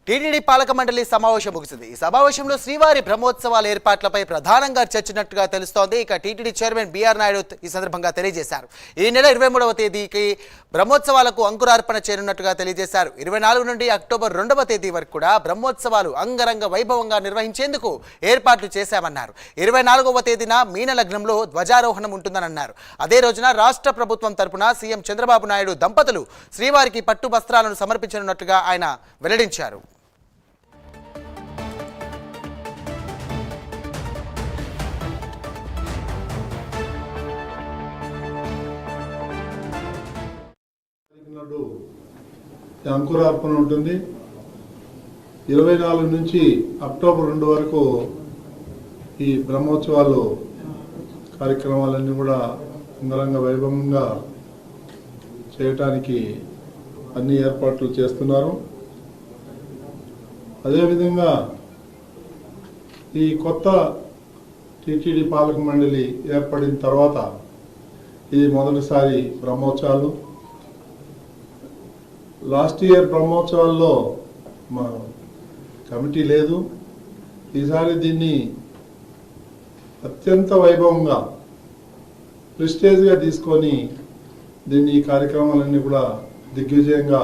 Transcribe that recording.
TTD పాలక మండలి సమావేశం ముగిసింది. ఈ సమావేశంలో శ్రీవారి బ్రహ్మోత్సవాల ఏర్పాట్లపై ప్రధానంగా చర్చించినట్టుగా తెలుస్తోంది. ఇక టీటీడీ చైర్మన్ బిఆర్ నాయుడు ఈ సందర్భంగా తెలియజేశారు. ఈ నెల 23వ తేదీకి బ్రహ్మోత్సవాలకు అంకురార్పణ చేయనున్నట్టుగా తెలియజేశారు. 24 నుండి అక్టోబర్ 2వ తేదీ వరకు కూడా బ్రహ్మోత్సవాలు అంగరంగ వైభవంగా నిర్వహించేందుకు ఏర్పాట్లు చేశామన్నారు. 24వ తేదీన మీన లగ్నంలో ధ్వజారోహణం ఉంటుందని అన్నారు. అదే రోజున రాష్ట్ర ప్రభుత్వం తరపున సీఎం చంద్రబాబు నాయుడు దంపతులు శ్రీవారికి పట్టు వస్త్రాలను సమర్పించనున్నట్టుగా ఆయన వెల్లడించారు. అంకురార్పణ ఉంటుంది. 24 నుంచి అక్టోబర్ 2 వరకు ఈ బ్రహ్మోత్సవాలు కార్యక్రమాలన్నీ కూడా అంగరంగ వైభవంగా చేయటానికి అన్ని ఏర్పాట్లు చేస్తున్నారు. అదేవిధంగా ఈ కొత్త టీటీడీ పాలక మండలి ఏర్పడిన తర్వాత ఇది మొదటిసారి బ్రహ్మోత్సవాలు. లాస్ట్ ఇయర్ బ్రహ్మోత్సవాల్లో మా కమిటీ లేదు. ఈసారి దీన్ని అత్యంత వైభవంగా ప్రెస్టేజ్గా తీసుకొని ఈ కార్యక్రమాలన్నీ కూడా దిగ్విజయంగా